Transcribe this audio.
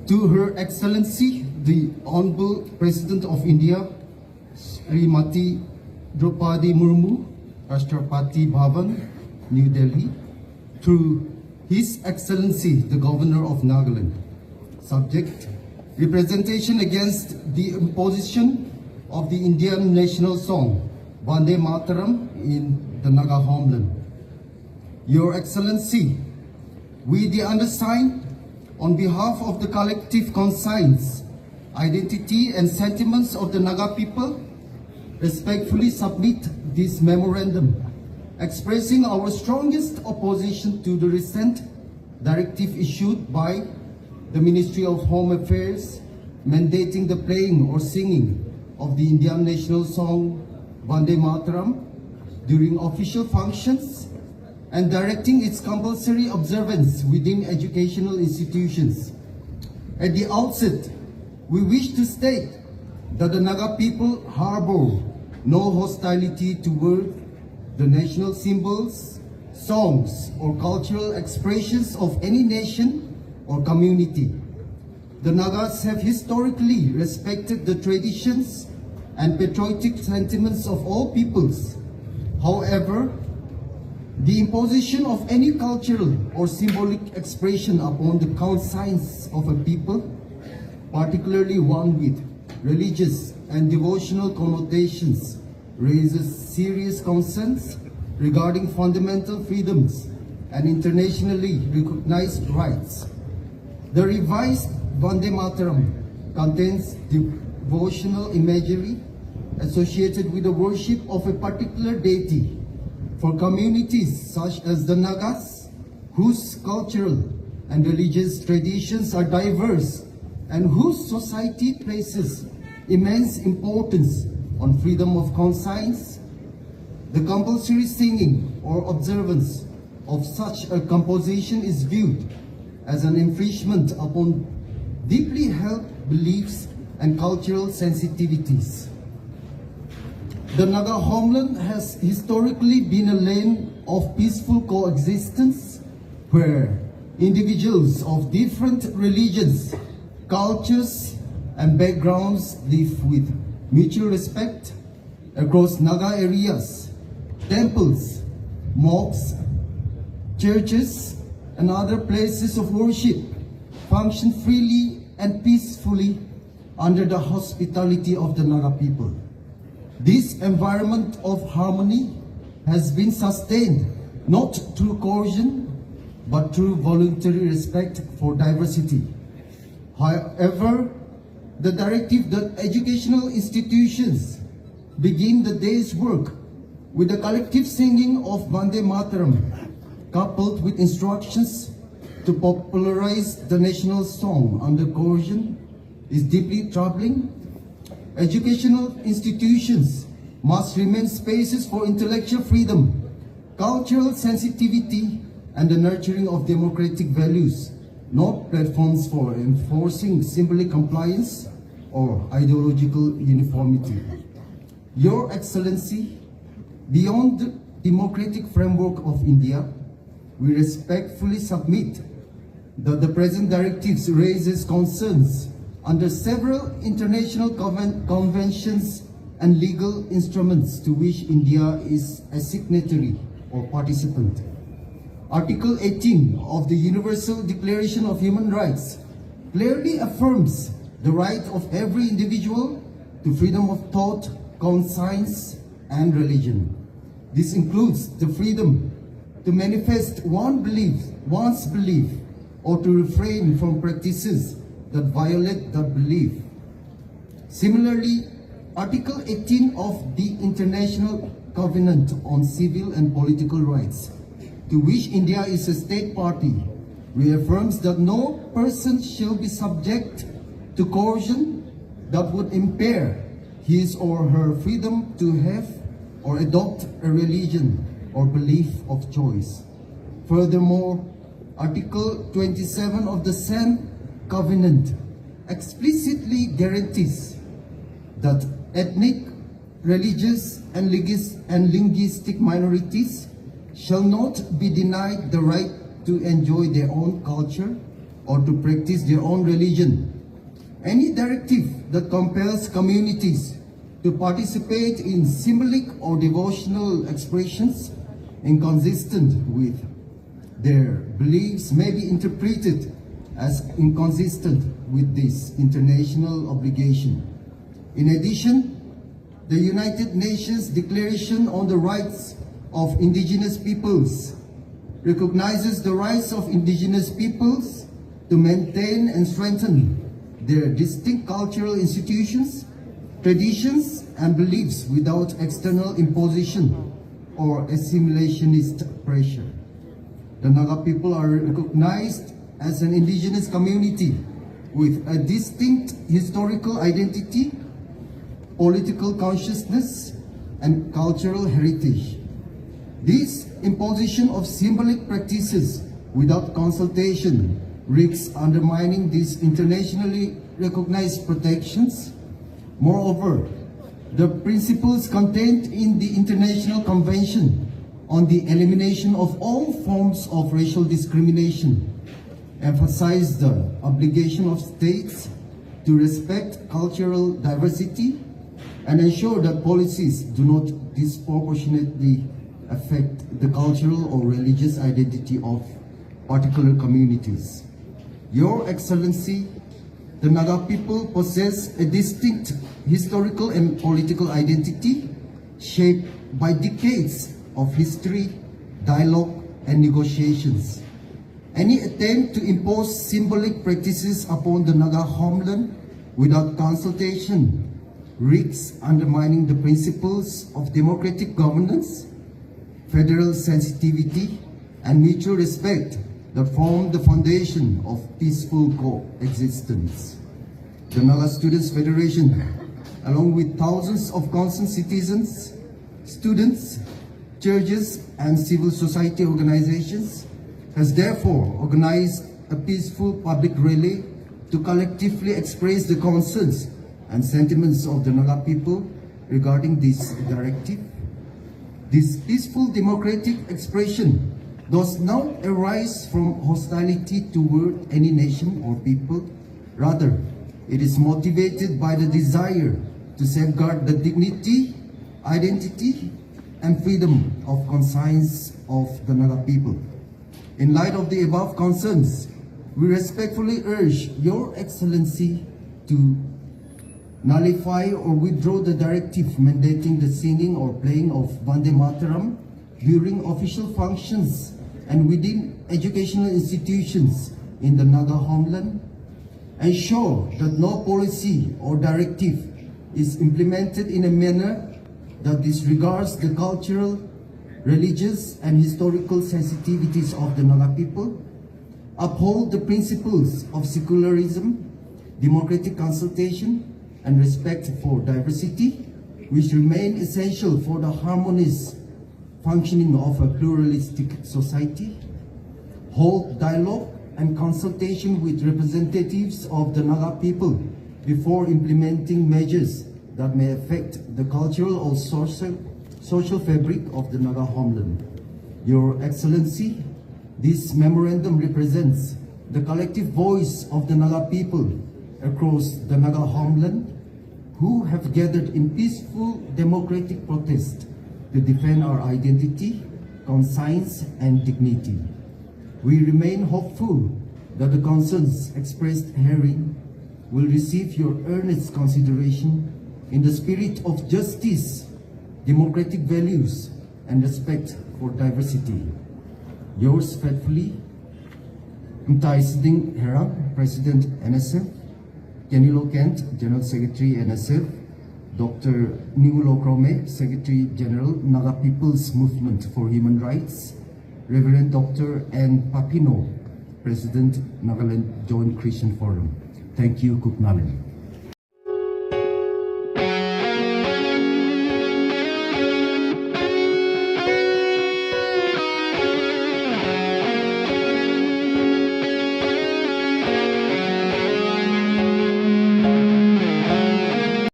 To Her Excellency, the Honorable President of India, Srimati Draupadi Murmu, Rashtrapati Bhavan, New Delhi, to His Excellency, the Governor of Nagaland. Subject: representation against the imposition of the Indian national song, Vande Mataram, in the Naga homeland. Your Excellency, we the undersigned, on behalf of the collective conscience, identity and sentiments of the Naga people, respectfully submit this memorandum, expressing our strongest opposition to the recent directive issued by the Ministry of Home Affairs mandating the playing or singing of the Indian national song Vande Mataram during official functions and directing its compulsory observance within educational institutions. At the outset, we wish to state that the Naga people harbor no hostility toward the national symbols, songs, or cultural expressions of any nation or community. The Nagas have historically respected the traditions and patriotic sentiments of all peoples. However, the imposition of any cultural or symbolic expression upon the conscience of a people, particularly one with religious and devotional connotations, raises serious concerns regarding fundamental freedoms and internationally recognized rights. The revised Vande Mataram contains devotional imagery associated with the worship of a particular deity for communities such as the Nagas, whose cultural and religious traditions are diverse and whose society places immense importance on freedom of conscience. The compulsory singing or observance of such a composition is viewed as an infringement upon deeply held beliefs and cultural sensitivities. The Naga homeland has historically been a land of peaceful coexistence where individuals of different religions, cultures, and backgrounds live with mutual respect across Naga areas. Temples, mosques, churches, and other places of worship function freely and peacefully under the hospitality of the Naga people. This environment of harmony has been sustained not through coercion, but through voluntary respect for diversity. However, the directive that educational institutions begin the day's work with the collective singing of Vande Mataram, coupled with instructions to popularize the national song under coercion, is deeply troubling. Educational institutions must remain spaces for intellectual freedom, cultural sensitivity, and the nurturing of democratic values, not platforms for enforcing symbolic compliance or ideological uniformity. Your Excellency, beyond the democratic framework of India, we respectfully submit that the present directives raises concerns under several international conventions and legal instruments to which India is a signatory or participant. Article 18 of the Universal Declaration of Human Rights clearly affirms the right of every individual to freedom of thought, conscience, and religion. This includes the freedom to manifest one's belief, or to refrain from practices that violate that belief. Similarly, Article 18 of the International Covenant on Civil and Political Rights, to which India is a state party, reaffirms that no person shall be subject to coercion that would impair his or her freedom to have or adopt a religion or belief of choice. Furthermore, Article 27 of the same Covenant explicitly guarantees that ethnic, religious, and linguistic minorities shall not be denied the right to enjoy their own culture or to practice their own religion. Any directive that compels communities to participate in symbolic or devotional expressions inconsistent with their beliefs may be interpreted as inconsistent with this international obligation. In addition, the United Nations Declaration on the Rights of Indigenous Peoples recognizes the rights of indigenous peoples to maintain and strengthen their distinct cultural institutions, traditions, and beliefs without external imposition or assimilationist pressure. The Naga people are recognized as an indigenous community with a distinct historical identity, political consciousness, and cultural heritage. This imposition of symbolic practices without consultation risks undermining these internationally recognized protections. Moreover, the principles contained in the International Convention on the Elimination of All Forms of Racial Discrimination emphasize the obligation of states to respect cultural diversity and ensure that policies do not disproportionately affect the cultural or religious identity of particular communities. Your Excellency, the Naga people possess a distinct historical and political identity shaped by decades of history, dialogue, and negotiations. Any attempt to impose symbolic practices upon the Naga homeland without consultation risks undermining the principles of democratic governance, federal sensitivity, and mutual respect that form the foundation of peaceful coexistence. The Naga Students Federation, along with thousands of concerned citizens, students, churches, and civil society organizations, has therefore organized a peaceful public rally to collectively express the concerns and sentiments of the Naga people regarding this directive. This peaceful democratic expression does not arise from hostility toward any nation or people. Rather, it is motivated by the desire to safeguard the dignity, identity, and freedom of conscience of the Naga people. In light of the above concerns, we respectfully urge Your Excellency to nullify or withdraw the directive mandating the singing or playing of Vande Mataram during official functions and within educational institutions in the Naga homeland. Ensure that no policy or directive is implemented in a manner that disregards the cultural, religious, and historical sensitivities of the Naga people. Uphold the principles of secularism, democratic consultation, and respect for diversity, which remain essential for the harmonious functioning of a pluralistic society. Hold dialogue and consultation with representatives of the Naga people before implementing measures that may affect the cultural or social fabric of the Naga homeland. Your Excellency, this memorandum represents the collective voice of the Naga people across the Naga homeland who have gathered in peaceful democratic protest to defend our identity, conscience, and dignity. We remain hopeful that the concerns expressed herein will receive your earnest consideration in the spirit of justice, democratic values, and respect for diversity. Yours faithfully, Mtai Siding Herang, President NSF, Kenilo Kent, General Secretary NSF, Dr. Nimulo Krome, Secretary General, Naga People's Movement for Human Rights, Reverend Dr. N. Papino, President, Nagaland Joint Christian Forum. Thank you, Kuknalen.